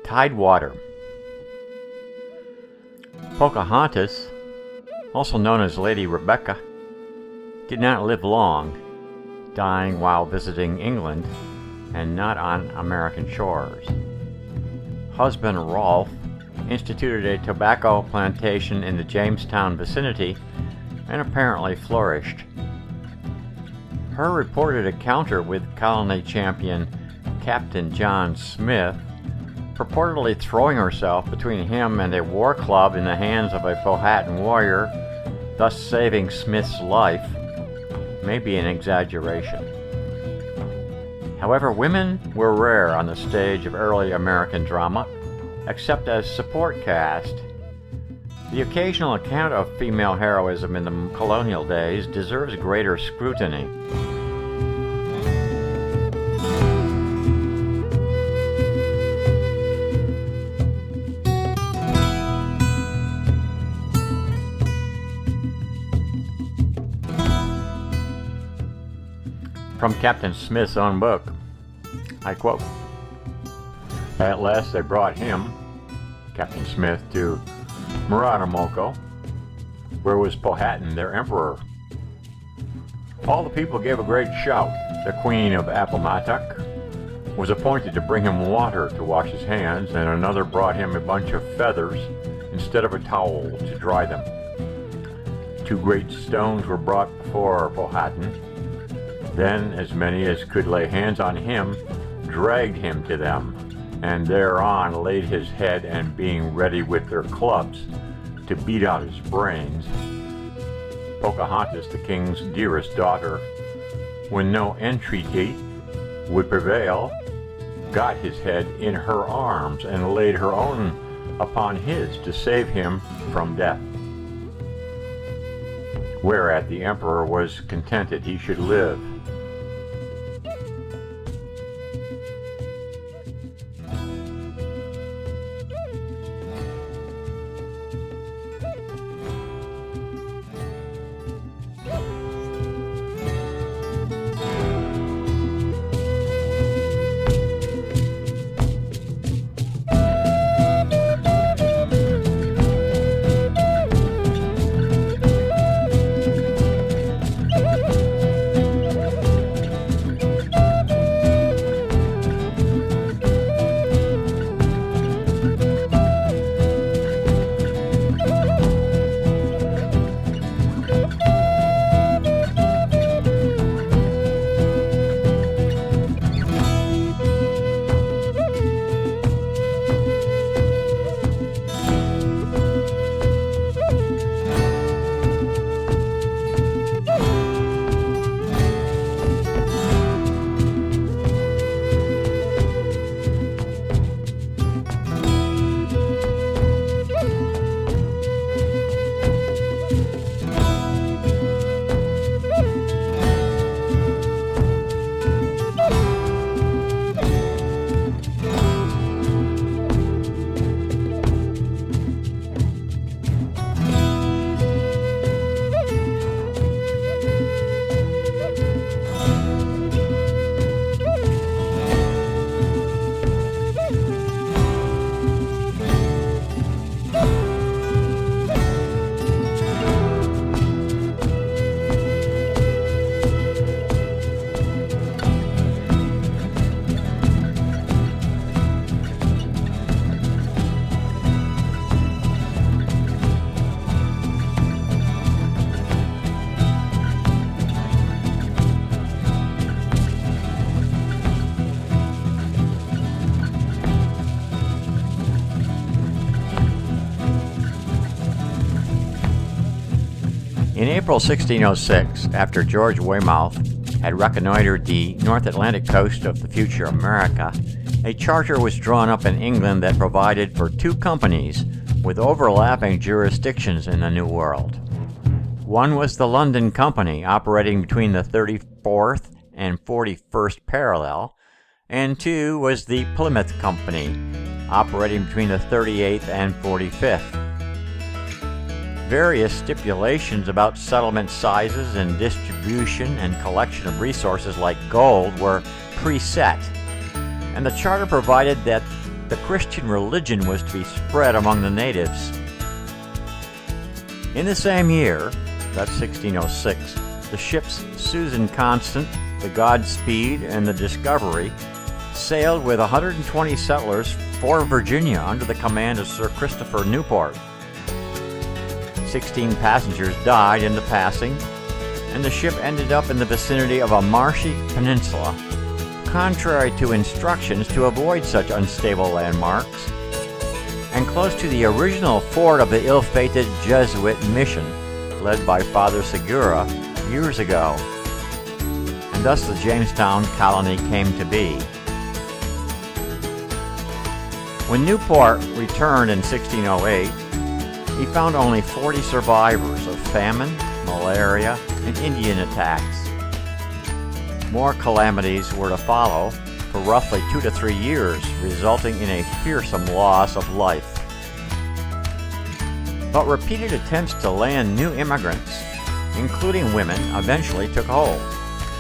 Tidewater. Pocahontas, also known as Lady Rebecca, did not live long, dying while visiting England and not on American shores. Husband Rolfe instituted a tobacco plantation in the Jamestown vicinity and apparently flourished. Her reported encounter with colony champion Captain John Smith, purportedly throwing herself between him and a war club in the hands of a Powhatan warrior, thus saving Smith's life, may be an exaggeration. However, women were rare on the stage of early American drama, except as support cast. The occasional account of female heroism in the colonial days deserves greater scrutiny. From Captain Smith's own book, I quote, "At last they brought him, Captain Smith, to Muratamoco, where was Powhatan, their emperor. All the people gave a great shout. The Queen of Appomattox was appointed to bring him water to wash his hands, and another brought him a bunch of feathers instead of a towel to dry them. 2 great stones were brought before Powhatan. Then as many as could lay hands on him dragged him to them, and thereon laid his head, and being ready with their clubs to beat out his brains, Pocahontas, the king's dearest daughter, when no entreaty would prevail, got his head in her arms, and laid her own upon his to save him from death. Whereat the emperor was contented he should live. In April 1606, after George Weymouth had reconnoitered the North Atlantic coast of the future America, a charter was drawn up in England that provided for 2 companies with overlapping jurisdictions in the New World. One was the London Company, operating between the 34th and 41st parallel, and 2 was the Plymouth Company, operating between the 38th and 45th. Various stipulations about settlement sizes and distribution and collection of resources like gold were preset, and the charter provided that the Christian religion was to be spread among the natives. In the same year, that's 1606, the ships Susan Constant, the Godspeed, and the Discovery sailed with 120 settlers for Virginia under the command of Sir Christopher Newport. 16 passengers died in the passing, and the ship ended up in the vicinity of a marshy peninsula, contrary to instructions to avoid such unstable landmarks, and close to the original fort of the ill-fated Jesuit mission led by Father Segura years ago, and thus the Jamestown colony came to be. When Newport returned in 1608, he found only 40 survivors of famine, malaria, and Indian attacks. More calamities were to follow for roughly 2 to 3 years, resulting in a fearsome loss of life. But repeated attempts to land new immigrants, including women, eventually took hold.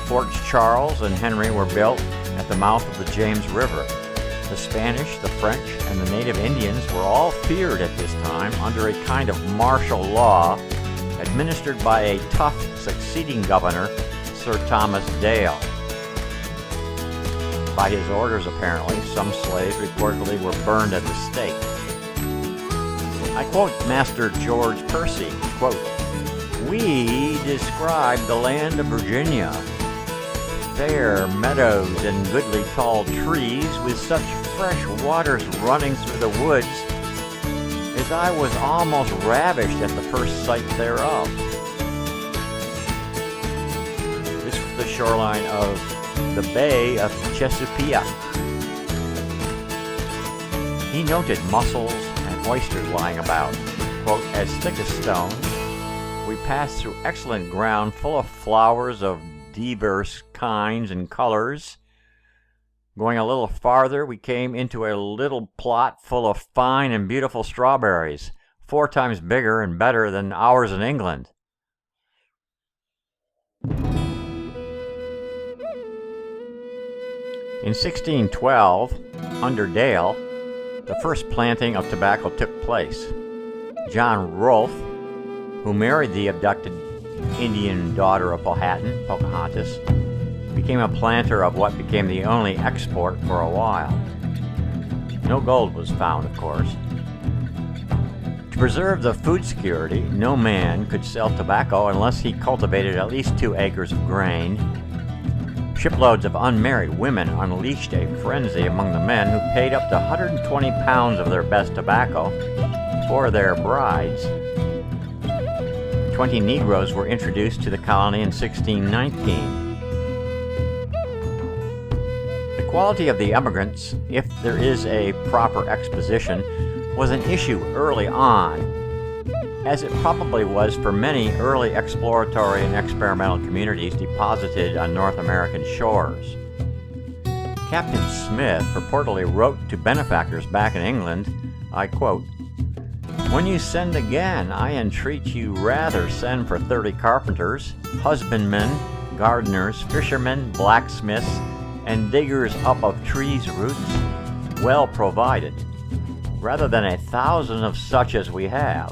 Forts Charles and Henry were built at the mouth of the James River. The Spanish, the French, and the native Indians were all feared at this time under a kind of martial law administered by a tough succeeding governor, Sir Thomas Dale. By his orders, apparently, some slaves reportedly were burned at the stake. I quote Master George Percy, quote, "We describe the land of Virginia, fair meadows and goodly tall trees with such fresh waters running through the woods as I was almost ravished at the first sight thereof." This was the shoreline of the Bay of Chesapeake. He noted mussels and oysters lying about, quote, "as thick as stones. We passed through excellent ground full of flowers of diverse kinds and colors. Going a little farther, we came into a little plot full of fine and beautiful strawberries, 4 times bigger and better than ours in England." In 1612, under Dale, the first planting of tobacco took place. John Rolfe, who married the abducted Indian daughter of Powhatan, Pocahontas, became a planter of what became the only export for a while. No gold was found, of course. To preserve the food security, no man could sell tobacco unless he cultivated at least 2 acres of grain. Shiploads of unmarried women unleashed a frenzy among the men who paid up to 120 pounds of their best tobacco for their brides. 20 Negroes were introduced to the colony in 1619. The quality of the emigrants, if there is a proper exposition, was an issue early on, as it probably was for many early exploratory and experimental communities deposited on North American shores. Captain Smith purportedly wrote to benefactors back in England, I quote, "When you send again, I entreat you rather send for 30 carpenters, husbandmen, gardeners, fishermen, blacksmiths, and diggers up of trees' roots, well provided, rather than 1,000 of such as we have."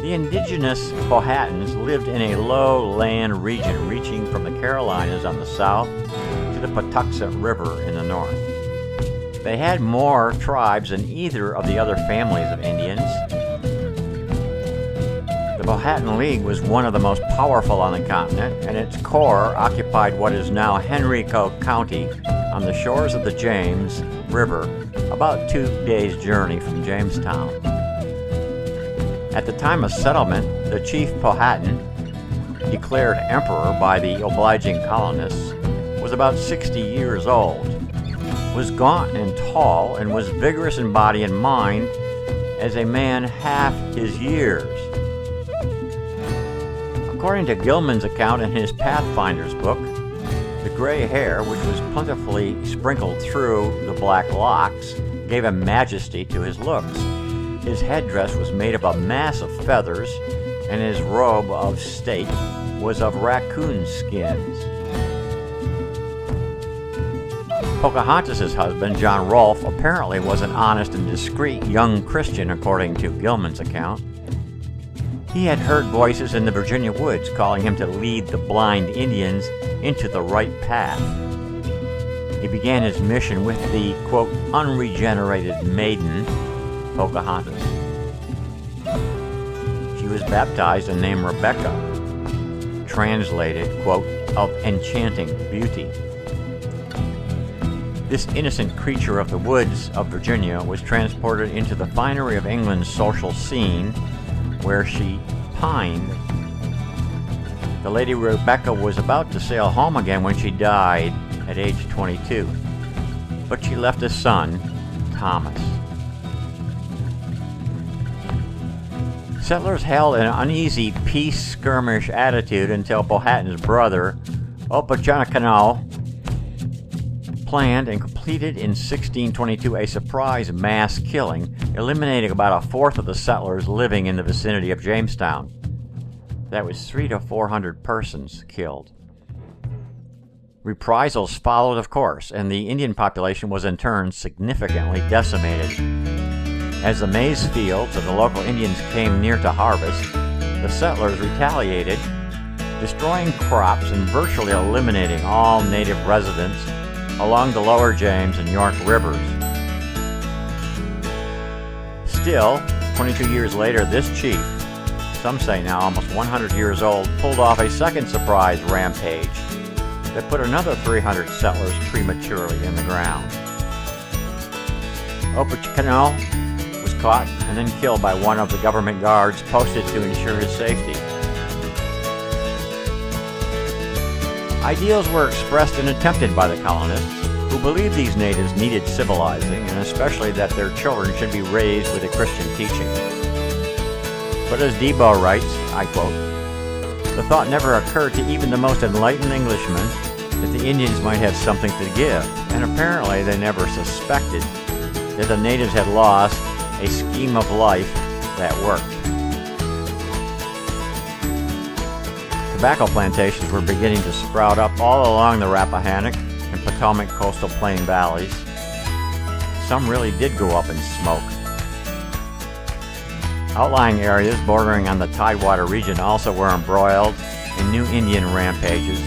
The indigenous Powhatans lived in a low land region reaching from the Carolinas on the south to the Patuxent River in the north. They had more tribes than either of the other families of Indians. The Powhatan League was one of the most powerful on the continent, and its core occupied what is now Henrico County on the shores of the James River, about 2 days' journey from Jamestown. At the time of settlement, the chief Powhatan, declared emperor by the obliging colonists, was about 60 years old, was gaunt and tall, and was vigorous in body and mind as a man half his years. According to Gilman's account in his Pathfinder's book, the gray hair, which was plentifully sprinkled through the black locks, gave a majesty to his looks. His headdress was made of a mass of feathers, and his robe of state was of raccoon skins. Pocahontas' husband, John Rolfe, apparently was an honest and discreet young Christian, according to Gilman's account. He had heard voices in the Virginia woods calling him to lead the blind Indians into the right path. He began his mission with the, quote, unregenerated maiden, Pocahontas. She was baptized and named Rebecca, translated, quote, of enchanting beauty. This innocent creature of the woods of Virginia was transported into the finery of England's social scene, where she pined. The Lady Rebecca was about to sail home again when she died at age 22, but she left a son, Thomas. Settlers held an uneasy peace skirmish attitude until Powhatan's brother, Opachanocanal, planned and completed in 1622 a surprise mass killing, eliminating about a fourth of the settlers living in the vicinity of Jamestown. That was 300 to 400 persons killed. Reprisals followed, of course, and the Indian population was in turn significantly decimated. As the maize fields of the local Indians came near to harvest, the settlers retaliated, destroying crops and virtually eliminating all native residents along the lower James and York rivers. Still, 22 years later, this chief, some say now almost 100 years old, pulled off a second surprise rampage that put another 300 settlers prematurely in the ground. Opachanocanal was caught and then killed by one of the government guards posted to ensure his safety. Ideals were expressed and attempted by the colonists, who believed these natives needed civilizing, and especially that their children should be raised with a Christian teaching. But as Debo writes, I quote, "The thought never occurred to even the most enlightened Englishman that the Indians might have something to give, and apparently they never suspected that the natives had lost a scheme of life that worked." Tobacco plantations were beginning to sprout up all along the Rappahannock and Potomac coastal plain valleys. Some really did go up in smoke. Outlying areas bordering on the Tidewater region also were embroiled in new Indian rampages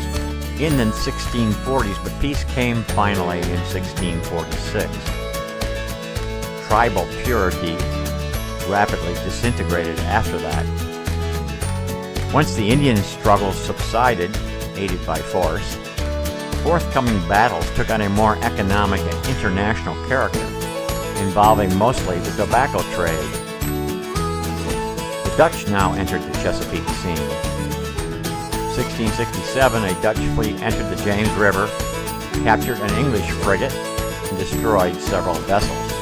in the 1640s, but peace came finally in 1646. Tribal purity rapidly disintegrated after that. Once the Indian struggles subsided, aided by force, forthcoming battles took on a more economic and international character, involving mostly the tobacco trade. The Dutch now entered the Chesapeake scene. 1667, a Dutch fleet entered the James River, captured an English frigate, and destroyed several vessels.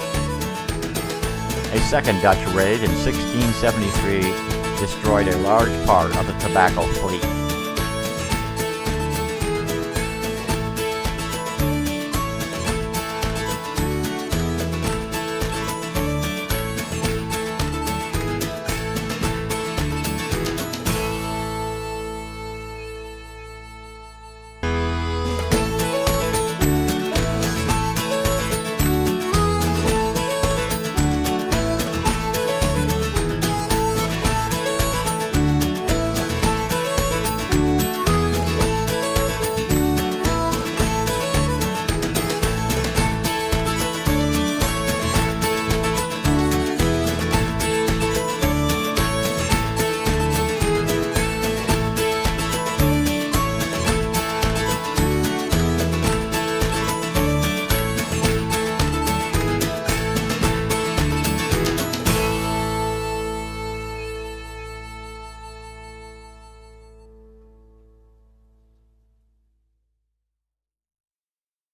A second Dutch raid in 1673 destroyed a large part of the tobacco fleet.